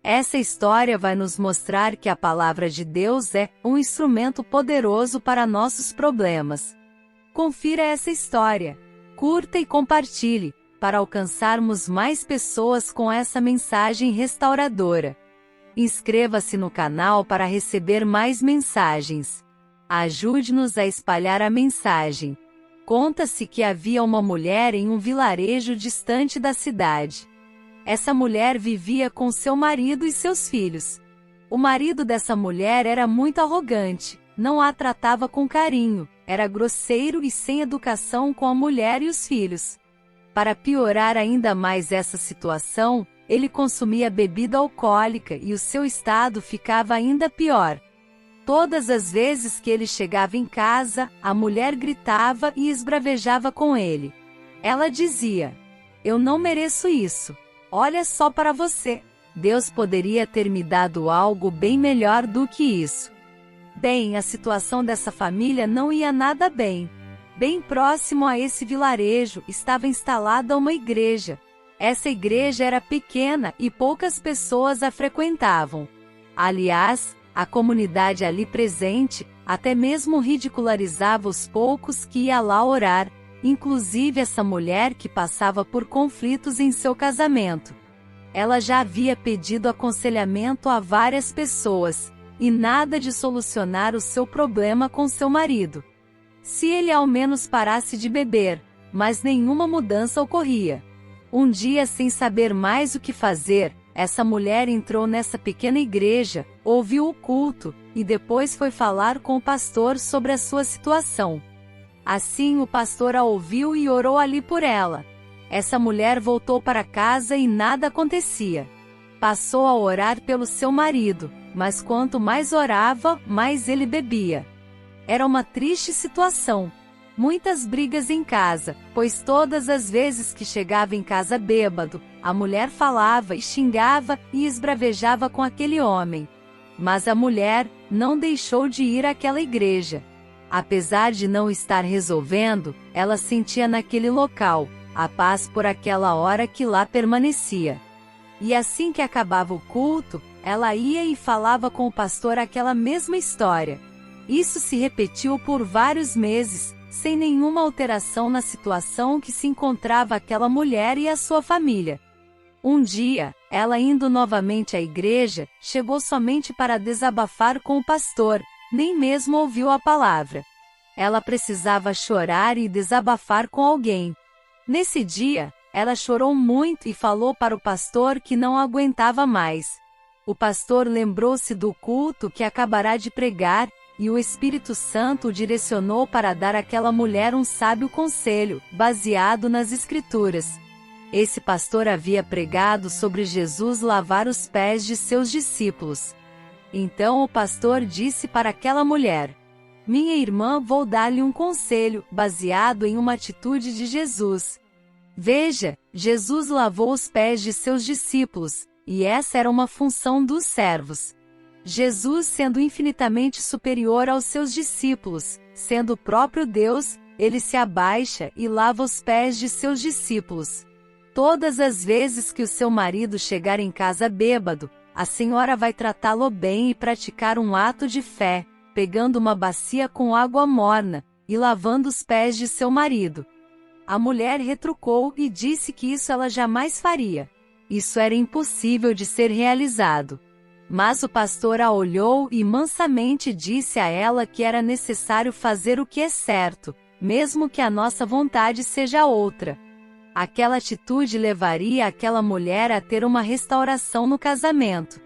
Essa história vai nos mostrar que a palavra de Deus é um instrumento poderoso para nossos problemas. Confira essa história, curta e compartilhe, para alcançarmos mais pessoas com essa mensagem restauradora. Inscreva-se no canal para receber mais mensagens. Ajude-nos a espalhar a mensagem. Conta-se que havia uma mulher em um vilarejo distante da cidade. Essa mulher vivia com seu marido e seus filhos. O marido dessa mulher era muito arrogante, não a tratava com carinho, era grosseiro e sem educação com a mulher e os filhos. Para piorar ainda mais essa situação, ele consumia bebida alcoólica e o seu estado ficava ainda pior. Todas as vezes que ele chegava em casa, a mulher gritava e esbravejava com ele. Ela dizia: "Eu não mereço isso. Olha só para você. Deus poderia ter me dado algo bem melhor do que isso." Bem, a situação dessa família não ia nada bem. Bem próximo a esse vilarejo estava instalada uma igreja. Essa igreja era pequena e poucas pessoas a frequentavam. Aliás, a comunidade ali presente até mesmo ridicularizava os poucos que ia lá orar, inclusive essa mulher que passava por conflitos em seu casamento. Ela já havia pedido aconselhamento a várias pessoas, e nada de solucionar o seu problema com seu marido. Se ele ao menos parasse de beber, mas nenhuma mudança ocorria. Um dia, sem saber mais o que fazer, essa mulher entrou nessa pequena igreja, ouviu o culto, e depois foi falar com o pastor sobre a sua situação. Assim o pastor a ouviu e orou ali por ela. Essa mulher voltou para casa e nada acontecia. Passou a orar pelo seu marido, mas quanto mais orava, mais ele bebia. Era uma triste situação. Muitas brigas em casa, pois todas as vezes que chegava em casa bêbado, a mulher falava e xingava e esbravejava com aquele homem. Mas a mulher não deixou de ir àquela igreja. Apesar de não estar resolvendo, ela sentia naquele local a paz por aquela hora que lá permanecia. E assim que acabava o culto, ela ia e falava com o pastor aquela mesma história. Isso se repetiu por vários meses, sem nenhuma alteração na situação que se encontrava aquela mulher e a sua família. Um dia, ela indo novamente à igreja, chegou somente para desabafar com o pastor, nem mesmo ouviu a palavra. Ela precisava chorar e desabafar com alguém. Nesse dia, ela chorou muito e falou para o pastor que não aguentava mais. O pastor lembrou-se do culto que acabará de pregar, e o Espírito Santo o direcionou para dar àquela mulher um sábio conselho, baseado nas Escrituras. Esse pastor havia pregado sobre Jesus lavar os pés de seus discípulos. Então o pastor disse para aquela mulher: "Minha irmã, vou dar-lhe um conselho, baseado em uma atitude de Jesus. Veja, Jesus lavou os pés de seus discípulos, e essa era uma função dos servos. Jesus, sendo infinitamente superior aos seus discípulos, sendo o próprio Deus, ele se abaixa e lava os pés de seus discípulos. Todas as vezes que o seu marido chegar em casa bêbado, a senhora vai tratá-lo bem e praticar um ato de fé, pegando uma bacia com água morna, e lavando os pés de seu marido." A mulher retrucou e disse que isso ela jamais faria. Isso era impossível de ser realizado. Mas o pastor a olhou e mansamente disse a ela que era necessário fazer o que é certo, mesmo que a nossa vontade seja outra. Aquela atitude levaria aquela mulher a ter uma restauração no casamento.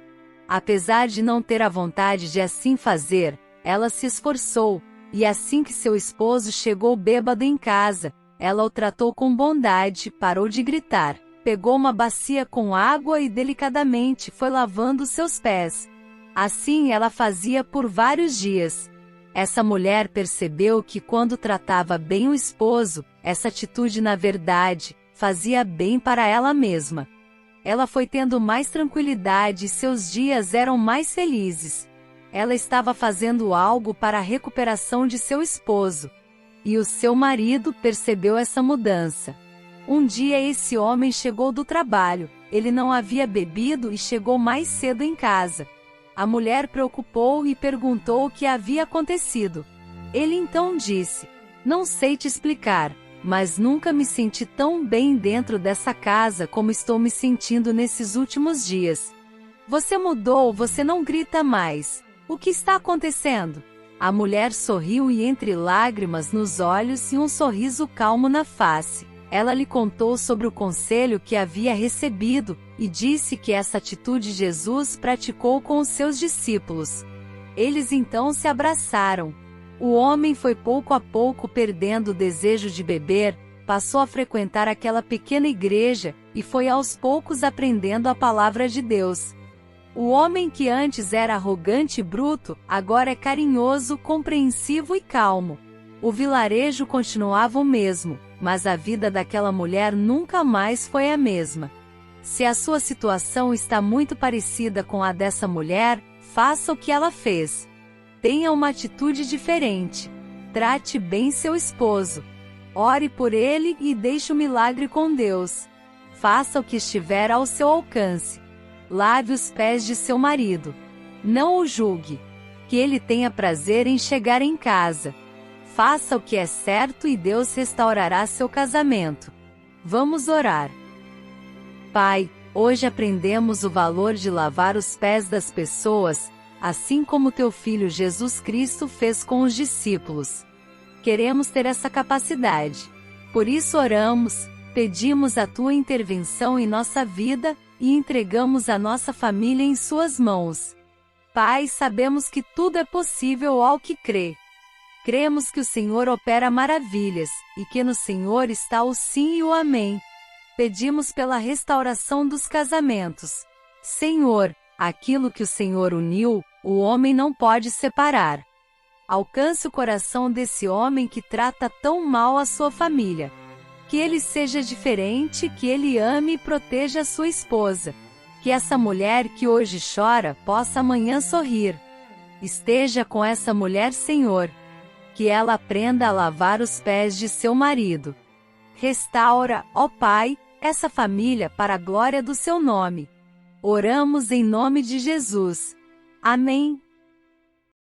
Apesar de não ter a vontade de assim fazer, ela se esforçou, e assim que seu esposo chegou bêbado em casa, ela o tratou com bondade, parou de gritar, pegou uma bacia com água e delicadamente foi lavando seus pés. Assim ela fazia por vários dias. Essa mulher percebeu que quando tratava bem o esposo, essa atitude na verdade, fazia bem para ela mesma. Ela foi tendo mais tranquilidade e seus dias eram mais felizes. Ela estava fazendo algo para a recuperação de seu esposo. E o seu marido percebeu essa mudança. Um dia esse homem chegou do trabalho, Ele não havia bebido e chegou mais cedo em casa. A mulher preocupou e perguntou o que havia acontecido. Ele então disse: "Não sei te explicar, mas nunca me senti tão bem dentro dessa casa como estou me sentindo nesses últimos dias." "Você mudou, você não grita mais. O que está acontecendo?" A mulher sorriu e, entre lágrimas nos olhos e um sorriso calmo na face, ela lhe contou sobre o conselho que havia recebido, e disse que essa atitude Jesus praticou com os seus discípulos. Eles então se abraçaram. O homem foi pouco a pouco perdendo o desejo de beber, passou a frequentar aquela pequena igreja, e foi aos poucos aprendendo a palavra de Deus. O homem que antes era arrogante e bruto, agora é carinhoso, compreensivo e calmo. O vilarejo continuava o mesmo, mas a vida daquela mulher nunca mais foi a mesma. Se a sua situação está muito parecida com a dessa mulher, faça o que ela fez. Tenha uma atitude diferente. Trate bem seu esposo. Ore por ele e deixe o milagre com Deus. Faça o que estiver ao seu alcance. Lave os pés de seu marido. Não o julgue. Que ele tenha prazer em chegar em casa. Faça o que é certo e Deus restaurará seu casamento. Vamos orar. Pai, hoje aprendemos o valor de lavar os pés das pessoas, assim como teu Filho Jesus Cristo fez com os discípulos. Queremos ter essa capacidade. Por isso oramos, pedimos a tua intervenção em nossa vida, e entregamos a nossa família em suas mãos. Pai, sabemos que tudo é possível ao que crê. Cremos que o Senhor opera maravilhas, e que no Senhor está o sim e o amém. Pedimos pela restauração dos casamentos. Senhor, aquilo que o Senhor uniu, o homem não pode separar. Alcance o coração desse homem que trata tão mal a sua família. Que ele seja diferente, que ele ame e proteja a sua esposa. Que essa mulher que hoje chora possa amanhã sorrir. Esteja com essa mulher, Senhor. Que ela aprenda a lavar os pés de seu marido. Restaura, ó Pai, essa família para a glória do seu nome. Oramos em nome de Jesus. Amém.